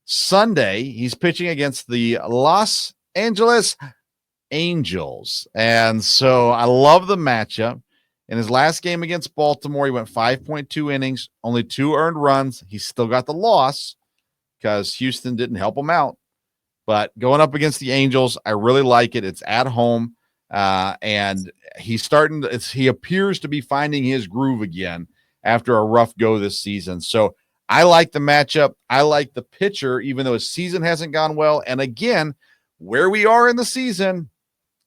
Sunday, he's pitching against the Los Angeles Angels. And so I love the matchup. In his last game against Baltimore, he went 5.2 innings, only 2 earned runs. He still got the loss because Houston didn't help him out. But going up against the Angels, I really like it. It's at home, and he appears to be finding his groove again after a rough go this season. So I like the matchup. I like the pitcher, even though his season hasn't gone well. And again, where we are in the season,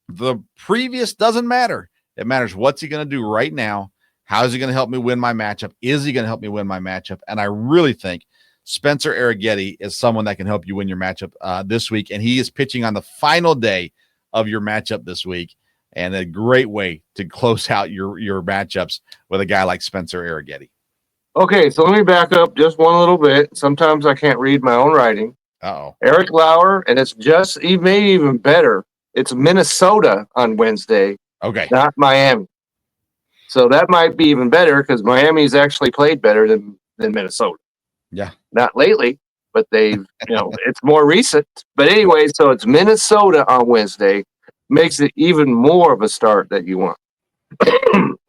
the previous doesn't matter. It matters what's he going to do right now. How is he going to help me win my matchup? Is he going to help me win my matchup? And I really think Spencer Arrogetti is someone that can help you win your matchup this week. And he is pitching on the final day of your matchup this week. And a great way to close out your matchups with a guy like Spencer Arrogetti. Okay, so let me back up just one little bit. Sometimes I can't read my own writing. Uh-oh. Eric Lauer, and it's just even better. It's Minnesota on Wednesday. Okay. Not Miami. So that might be even better because Miami's actually played better than Minnesota. Yeah. Not lately, but they've, it's more recent. But anyway, so it's Minnesota on Wednesday. Makes it even more of a start that you want.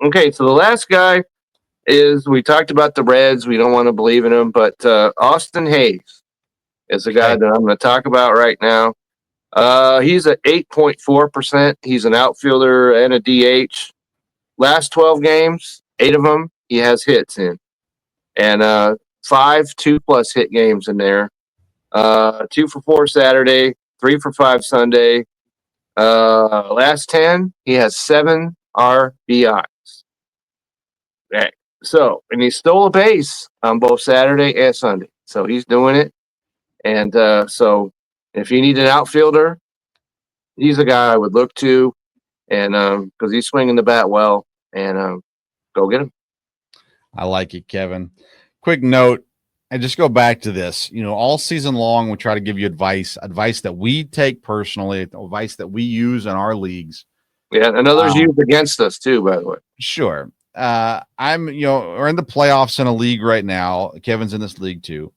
Okay, so the last guy is, we talked about the Reds. We don't want to believe in them, but Austin Hayes is the guy that I'm going to talk about right now. He's at 8.4%. He's an outfielder and a DH. Last 12 games, 8 of them, he has hits in. And 5 2+ hit games in there. 2 for 4 Saturday, 3 for 5 Sunday. Last 10, he has 7 RBIs. Okay. So, and he stole a base on both Saturday and Sunday. So he's doing it. And so if you need an outfielder, he's a guy I would look to, and because he's swinging the bat well, and go get him. I like it, Kevin. Quick note, and just go back to this. All season long, we try to give you advice that we take personally, advice that we use in our leagues. Yeah, and others used against us too, by the way. Sure. We're in the playoffs in a league right now. Kevin's in this league too.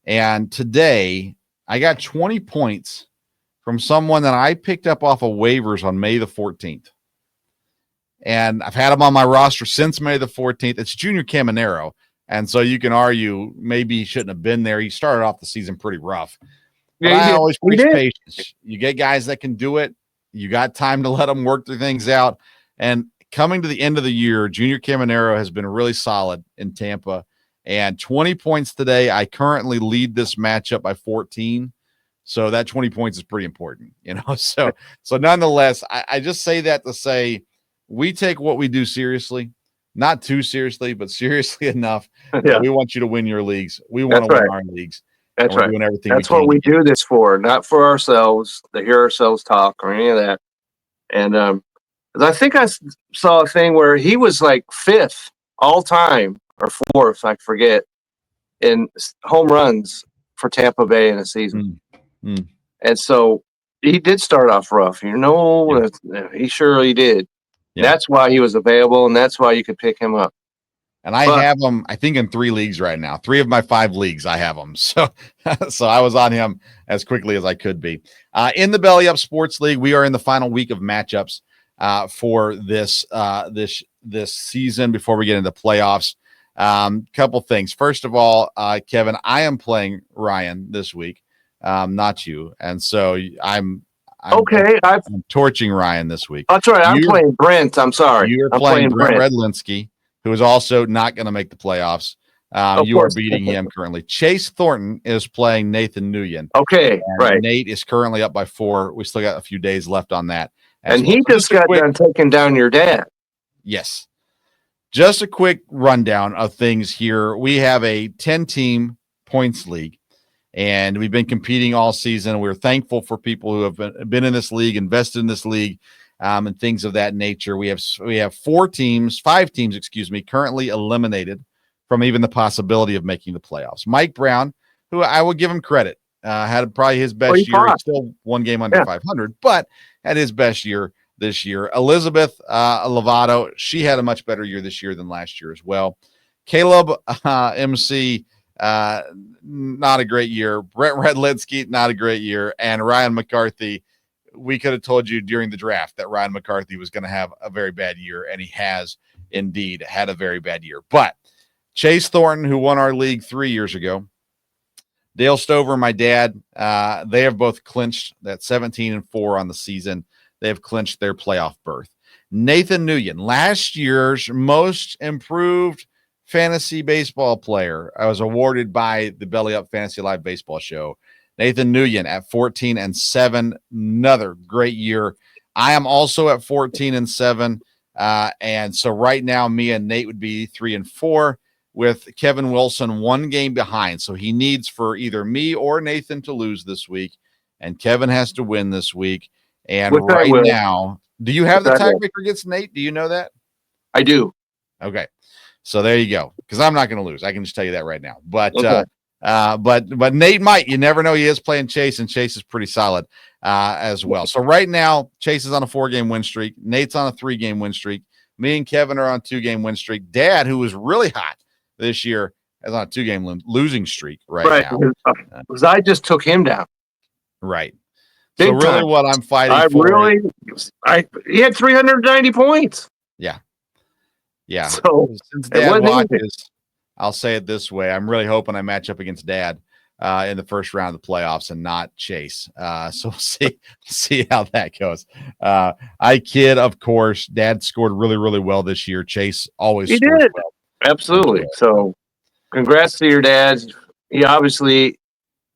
And today I got 20 points from someone that I picked up off of waivers on May the 14th. And I've had him on my roster since May the 14th. It's Junior Caminero. And so you can argue maybe he shouldn't have been there. He started off the season pretty rough. But I always preach patience. You get guys that can do it. You got time to let them work their things out. And coming to the end of the year, Junior Caminero has been really solid in Tampa. And 20 points today. I currently lead this matchup by 14. So that 20 points is pretty important, So nonetheless, I just say that to say we take what we do seriously, not too seriously, but seriously enough. Yeah. We want you to win your leagues. We want to win our leagues. That's right. Doing everything That's what we do this for, not for ourselves, to hear ourselves talk or any of that. And I think I saw a thing where he was like 5th all time or 4th, I forget, in home runs for Tampa Bay in a season. And so he did start off rough, he surely did. Yeah. That's why he was available, and that's why you could pick him up. And I have him, I think, in 3 leagues right now. 3 of my 5 leagues, I have him. So I was on him as quickly as I could be. In the Belly Up Sports League, we are in the final week of matchups for this season before we get into playoffs. Couple things. First of all, Kevin, I am playing Ryan this week, not you. And so I'm torching Ryan this week. That's right. I'm playing Brent. I'm sorry. You're playing Brent Redlinsky, who is also not going to make the playoffs. You are beating him currently. Chase Thornton is playing Nathan Nguyen. Okay, right. Nate is currently up by 4. We still got a few days left on that. And he just got done taking down your dad. Yes. Just a quick rundown of things here. We have a 10-team points league, and we've been competing all season. We're thankful for people who have been in this league, invested in this league, and things of that nature. We have 5 teams, currently eliminated from even the possibility of making the playoffs. Mike Brown, who I will give him credit, had probably his best year. He's still 1 game under 500, but had his best year this year. Elizabeth Lovato, she had a much better year this year than last year as well. Caleb MC, not a great year. Brett Redlinsky, not a great year. And Ryan McCarthy, we could have told you during the draft that Ryan McCarthy was going to have a very bad year, and he has indeed had a very bad year. But Chase Thornton, who won our league 3 years ago, Dale Stover, my dad, they have both clinched that 17-4 on the season. They have clinched their playoff berth. Nathan Nguyen, last year's most improved fantasy baseball player, I was awarded by the Belly Up Fantasy Live Baseball Show. Nathan Nguyen at 14-7, another great year. I am also at 14-7, and so right now, me and Nate would be 3-4, with Kevin Wilson 1 game behind. So he needs for either me or Nathan to lose this week, and Kevin has to win this week. And right now, do you have the tiebreaker against Nate? Do you know that? I do. Okay, so there you go. Because I'm not going to lose. I can just tell you that right now. But but Nate might. You never know. He is playing Chase, and Chase is pretty solid as well. So right now, Chase is on a 4-game win streak. Nate's on a 3-game win streak. Me and Kevin are on a 2-game win streak. Dad, who was really hot this year, is on a 2-game losing streak right now. Because I just took him down. Right. Big so really time. What I'm fighting he had 390 points. Yeah. Yeah. So since Dad watches, I'll say it this way. I'm really hoping I match up against Dad in the first round of the playoffs and not Chase. So we'll see how that goes. I kid, of course. Dad scored really, really well this year. Chase always did. Well. Absolutely. So congrats to your dad. He obviously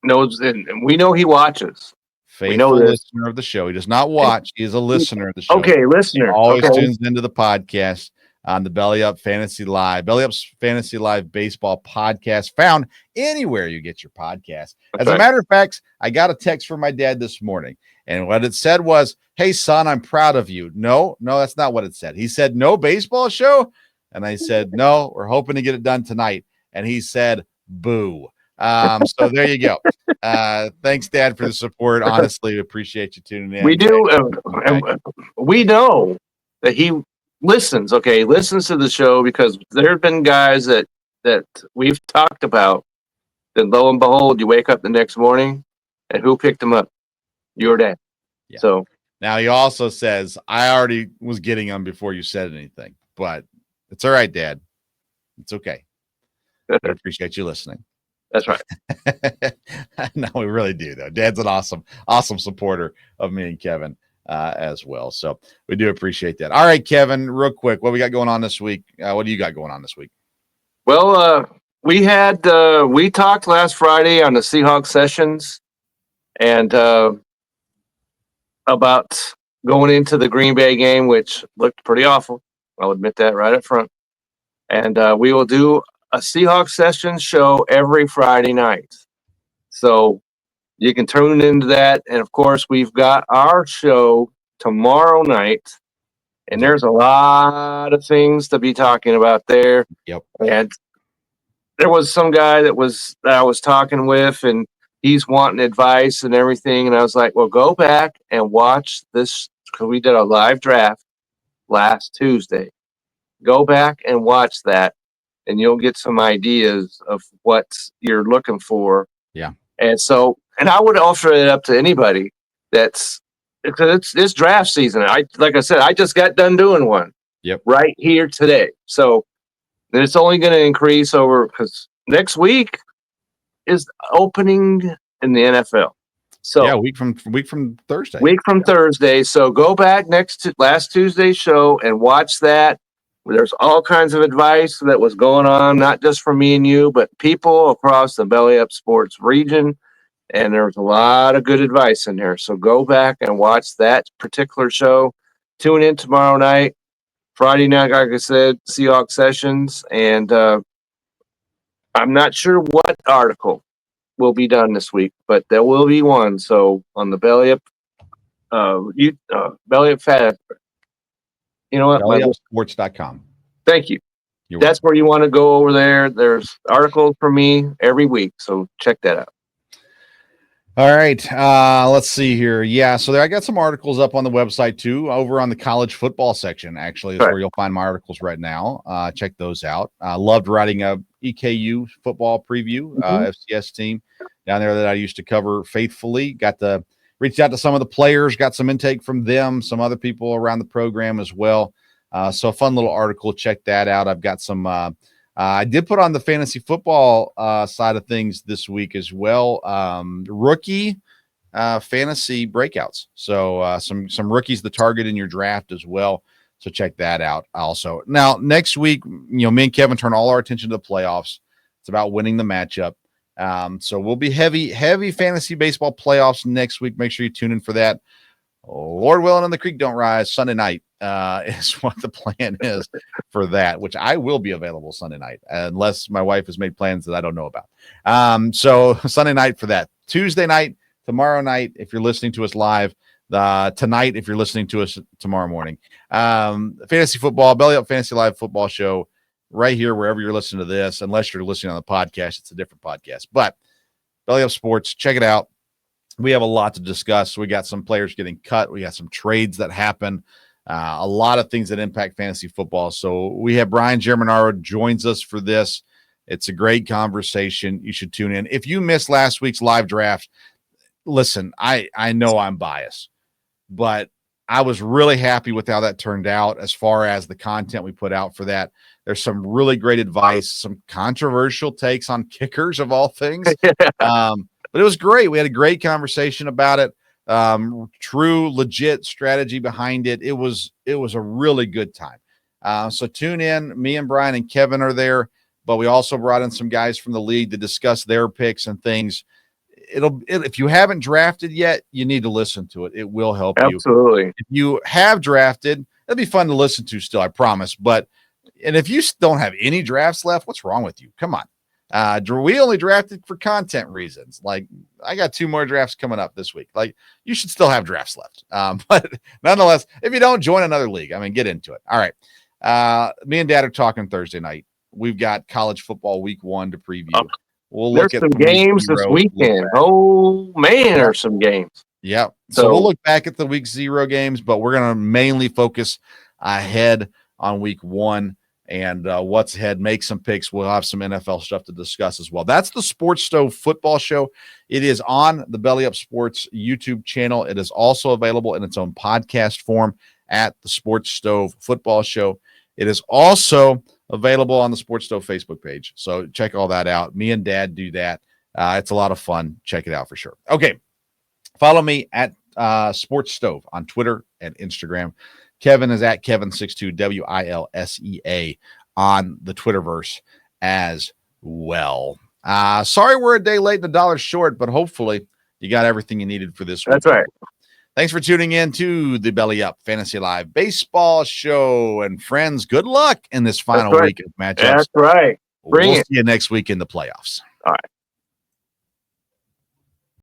knows, and we know he watches. Faithful listener of the show. He does not watch. He is a listener of the show. Okay, listener. He always tunes into the podcast. on the Belly Up Fantasy Live baseball podcast, found anywhere you get your podcast. As a matter of fact, I got a text from my dad this morning, and what it said was, "Hey son, I'm proud of you." No, that's not what it said. He said, "No baseball show?" And I said, "No, we're hoping to get it done tonight." And he said, "Boo." So there you go. Thanks, Dad, for the support. Honestly, we appreciate you tuning in. We do. And we know that he listens to the show, because there have been guys that we've talked about. Then lo and behold, you wake up the next morning, and who picked him up? Your dad. Yeah. So now he also says, "I already was getting him before you said anything, but it's all right, Dad. It's okay. I appreciate you listening." That's right. No, we really do, though. Dad's an awesome supporter of me and Kevin as well. So we do appreciate that. All right, Kevin, real quick, what we got going on this week? What do you got going on this week? Well, we talked last Friday on the Seahawks sessions, and about going into the Green Bay game, which looked pretty awful. I'll admit that right up front. And we will do a Seahawks session show every Friday night. So you can tune into that. And of course, we've got our show tomorrow night. And there's a lot of things to be talking about there. Yep. And there was some guy that I was talking with, and he's wanting advice and everything. And I was like, well, go back and watch this, because we did a live draft last Tuesday. Go back and watch that, and you'll get some ideas of what you're looking for. Yeah. And I would offer it up to anybody because it's draft season. Like I said, I just got done doing one. Yep. Right here today. So it's only going to increase over, because next week is opening in the NFL. So yeah, week from Thursday. Thursday. So go back last Tuesday's show and watch that. There's all kinds of advice that was going on, not just for me and you, but people across the Belly Up Sports region. And there's a lot of good advice in there. So go back and watch that particular show. Tune in tomorrow night, Friday night, like I said, Seahawks sessions. And I'm not sure what article will be done this week, but there will be one. So on the Belly Up, Belly Up Fat. You know what? BellyUpSports.com. Thank you. That's where you want to go over there. There's articles for me every week, so check that out. All right. Let's see here. Yeah, so I got some articles up on the website too, over on the college football section. Actually, is where you'll find my articles right now. Check those out. Loved writing a EKU football preview, FCS team down there that I used to cover faithfully. Reached out to some of the players, got some intake from them, some other people around the program as well. So a fun little article. Check that out. I've got some I did put on the fantasy football side of things this week as well. Rookie fantasy breakouts. So some rookies the target in your draft as well. So check that out also. Now, next week, me and Kevin turn all our attention to the playoffs. It's about winning the matchup. So we'll be heavy fantasy baseball playoffs next week. Make sure you tune in for that. Lord willing and the creek don't rise Sunday night is what the plan is for that, which I will be available Sunday night unless my wife has made plans that I don't know about. So Sunday night for that. Tuesday night, tomorrow night, if you're listening to us live, tonight, if you're listening to us tomorrow morning, fantasy football, Belly Up Fantasy Live football show right here, wherever you're listening to this, unless you're listening on the podcast, it's a different podcast, but Belly Up Sports, check it out. We have a lot to discuss. We got some players getting cut. We got some trades that happen. A lot of things that impact fantasy football. So we have Brian Germanaro joins us for this. It's a great conversation. You should tune in. If you missed last week's live draft, listen, I know I'm biased, but I was really happy with how that turned out as far as the content we put out for that. There's some really great advice, some controversial takes on kickers of all things. But it was great. We had a great conversation about it. True, legit strategy behind it. It was a really good time. So tune in. Me and Brian and Kevin are there, but we also brought in some guys from the league to discuss their picks and things. If you haven't drafted yet, you need to listen to it. It will help you. Absolutely. If you have drafted, it'll be fun to listen to still, I promise. But And if you don't have any drafts left, what's wrong with you? Come on. We only drafted for content reasons. Like, I got 2 more drafts coming up this week. Like, you should still have drafts left. But nonetheless, if you don't, join another league. I mean, get into it. All right. Me and Dad are talking Thursday night. We've got college football week 1 to preview. We'll look There's at some games this weekend. Oh, man, there's some games. Yeah. So we'll look back at the week 0 games, but we're going to mainly focus ahead on week 1 and what's ahead, make some picks. We'll have some NFL stuff to discuss as well. That's the Sports Stove Football Show. It is on the Belly Up Sports YouTube channel. It is also available in its own podcast form at the Sports Stove Football Show. It is also available on the Sports Stove Facebook page. So check all that out. Me and Dad do that. It's a lot of fun. Check it out for sure. Okay. Follow me at Sports Stove on Twitter and Instagram. Kevin is at Kevin62 WILSEA on the Twitterverse as well. Sorry we're a day late and $1 short, but hopefully you got everything you needed for this week. That's right. Thanks for tuning in to the Belly Up Fantasy Live Baseball Show. And friends, good luck in this final week of matchups. That's right. We'll see you next week in the playoffs. All right.